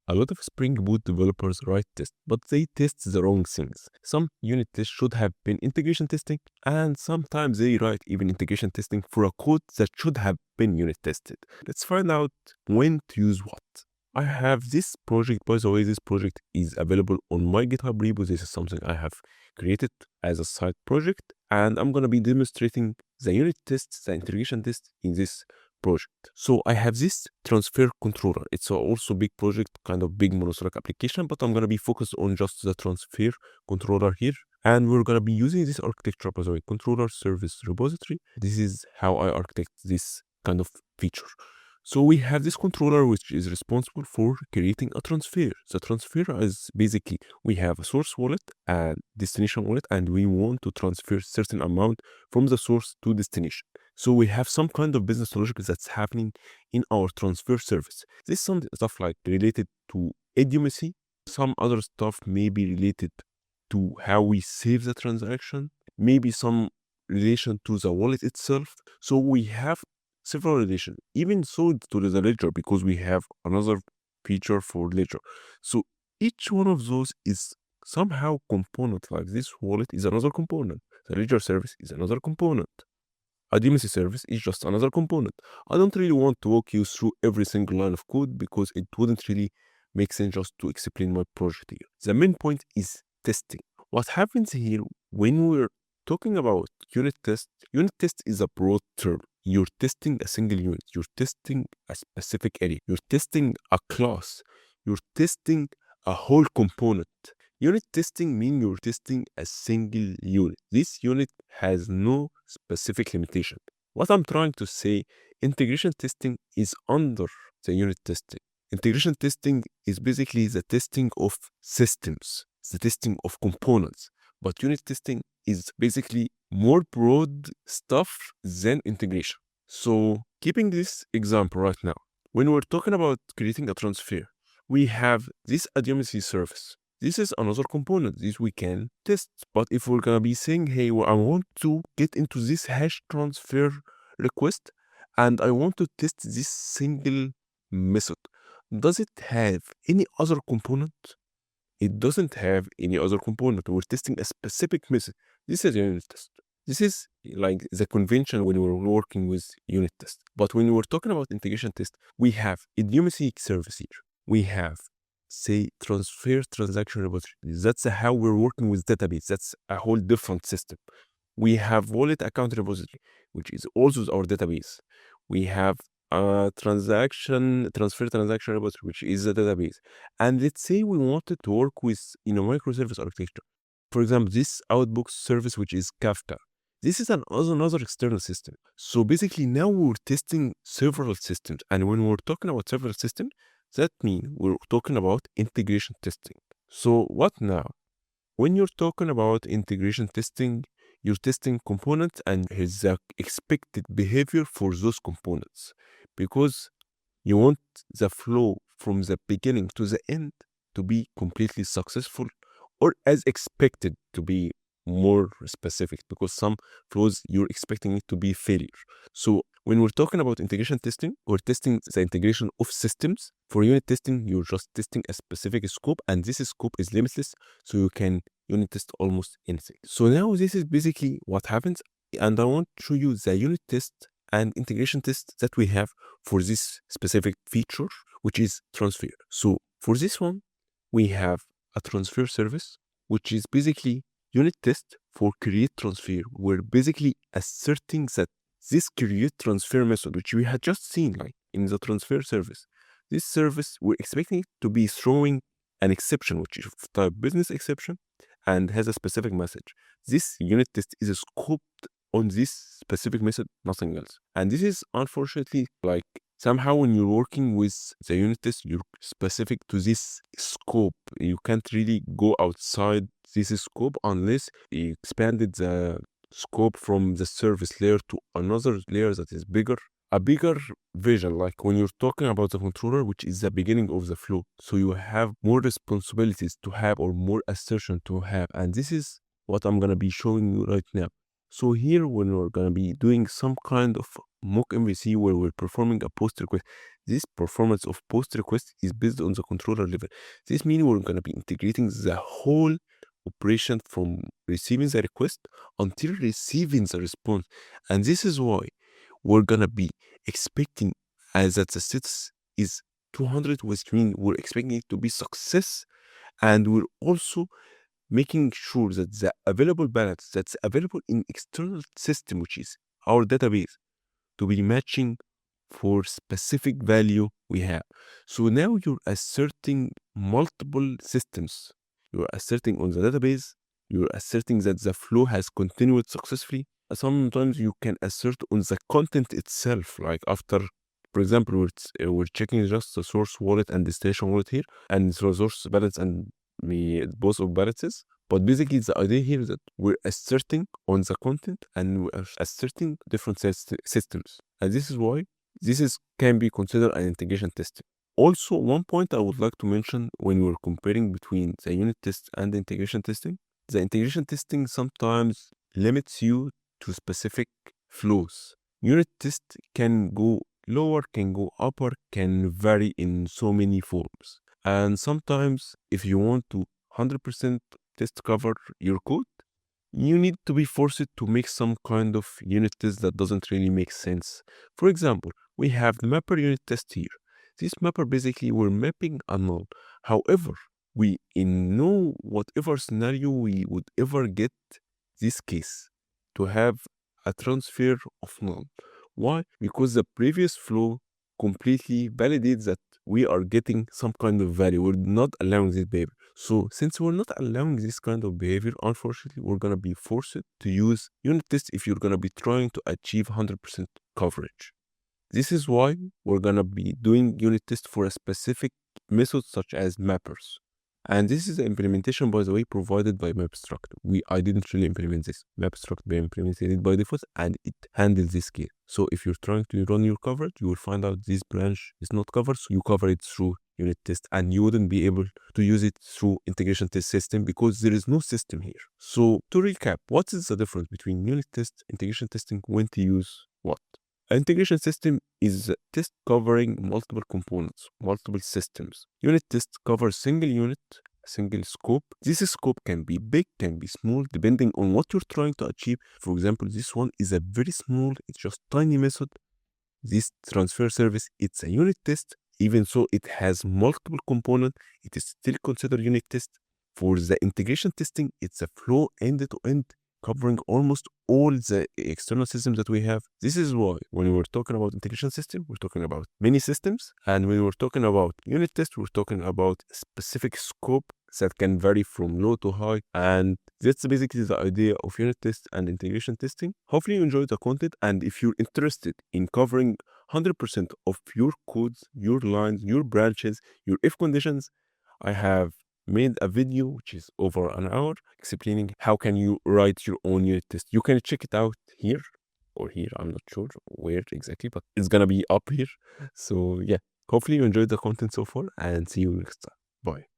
A lot of Spring Boot developers write tests, but they test the wrong things. Some unit tests should have been integration testing, and sometimes they write even integration testing for a code that should have been unit tested. Let's find out when to use what. I have this project. By the way, this project is available on my GitHub repo. This is something I have created as a side project, and I'm going to be demonstrating the unit tests, the integration tests in this project. So I have this transfer controller. It's also a big project, kind of big monolithic application, but I'm going to be focused on just the transfer controller here. And we're going to be using this architecture, by the way, controller service repository. This is how I architect this kind of feature. So we have this controller which is responsible for creating a transfer. The transfer is basically we have a source wallet and destination wallet, and we want to transfer certain amount from the source to destination. So we have some kind of business logic that's happening in our transfer service. This is some stuff like related to idiomacy. Some other stuff may be related to how we save the transaction, maybe some relation to the wallet itself. So we have several relations, even so to the ledger, because we have another feature for ledger. So each one of those is somehow component. Like this wallet is another component. The ledger service is another component. A dependency service is just another component. I don't really want to walk you through every single line of code because it wouldn't really make sense just to explain my project here. The main point is testing. What happens here when we're talking about unit test is a broad term. You're testing a single unit. You're testing a specific area. You're testing a class. You're testing a whole component. Unit testing means you're testing a single unit. This unit has no specific limitation. What I'm trying to say, integration testing is under the unit testing. Integration testing is basically the testing of systems, the testing of components. But unit testing is basically more broad stuff than integration. So keeping this example right now, when we're talking about creating a transfer, we have this idiomacy service. This is another component. This we can test. But if we're going to be saying, hey, well, I want to get into this hash transfer request and I want to test this single method, does it have any other component? It doesn't have any other component. We're testing a specific method. This is a unit test. This is like the convention when we're working with unit test. But when we're talking about integration test, we have idiomacy service here. We have, say, transfer transaction repository. That's how we're working with database. That's a whole different system. We have wallet account repository, which is also our database. We have transfer transaction repository, which is a database. And let's say we wanted to work with microservice architecture. For example, this Outbox service, which is Kafka. This is another external system. So basically now we're testing several systems. And when we're talking about several systems, that means we're talking about integration testing. So what now? When you're talking about integration testing, you're testing components and here's the expected behavior for those components, because you want the flow from the beginning to the end to be completely successful, or as expected to be more specific, because some flows you're expecting it to be failure. So when we're talking about integration testing, we're testing the integration of systems. For unit testing, you're just testing a specific scope, and this scope is limitless, so you can unit test almost anything. So now this is basically what happens, and I want to show you the unit test and integration test that we have for this specific feature, which is transfer. So for this one, we have a transfer service, which is basically unit test for create transfer. We're basically asserting that this create transfer method, which we had just seen like in the transfer service, this service, we're expecting it to be throwing an exception, which is type business exception and has a specific message. This unit test is scoped on this specific method, nothing else. And this is unfortunately like somehow when you're working with the unit test, you're specific to this scope. You can't really go outside this scope unless you expanded the scope from the service layer to another layer that is bigger. A bigger vision, like when you're talking about the controller, which is the beginning of the flow. So you have more responsibilities to have or more assertion to have. And this is what I'm going to be showing you right now. So here, when we're gonna be doing some kind of mock MVC where we're performing a post request, this performance of post request is based on the controller level. This means we're gonna be integrating the whole operation from receiving the request until receiving the response. And this is why we're gonna be expecting as that the status is 200, which means we're expecting it to be success, and we're also making sure that the available balance that's available in external system, which is our database, to be matching for specific value we have. So now you're asserting multiple systems. You're asserting on the database, you're asserting that the flow has continued successfully. Sometimes you can assert on the content itself, like after, for example, we're checking just the source wallet and destination wallet here, and the resource balance and both of balances. But basically, the idea here is that we're asserting on the content and we are asserting different systems. And this is why can be considered an integration testing. Also, one point I would like to mention when we're comparing between the unit test and the integration testing, the integration testing sometimes limits you to specific flows. Unit test can go lower, can go upper, can vary in so many forms. And sometimes if you want to 100% test cover your code, you need to be forced to make some kind of unit test that doesn't really make sense. For example, we have the mapper unit test here. This mapper basically we're mapping a null. However, we in no whatever scenario we would ever get this case to have a transfer of null. Why? Because the previous flow completely validates that we are getting some kind of value. We're not allowing this behavior. So since we're not allowing this kind of behavior, unfortunately, we're going to be forced to use unit tests if you're going to be trying to achieve 100% coverage. This is why we're going to be doing unit tests for a specific method such as mappers. And this is the implementation, by the way, provided by MapStruct. I didn't really implement this. MapStruct implemented it by default and it handles this case. So if you're trying to run your coverage, you will find out this branch is not covered. So you cover it through unit test and you wouldn't be able to use it through integration test system because there is no system here. So to recap, what is the difference between unit test, integration testing, when to use what? An integration system is a test covering multiple components, multiple systems. Unit test covers single unit, a single scope. This scope can be big, can be small, depending on what you're trying to achieve. For example, this one is a very small, it's just tiny method. This transfer service, it's a unit test. Even so, it has multiple components. It is still considered unit test. For the integration testing, it's a flow end-to-end, covering almost all the external systems that we have. This is why when we're talking about integration system, we're talking about many systems. And when we're talking about unit test, we're talking about specific scope that can vary from low to high. And that's basically the idea of unit test and integration testing. Hopefully you enjoyed the content. And if you're interested in covering 100% of your codes, your lines, your branches, your if conditions, I have made a video which is over an hour explaining how can you write your own unit test. You can check it out here or here. I'm not sure where exactly, but it's gonna be up here. So yeah, hopefully you enjoyed the content so far and see you next time. Bye.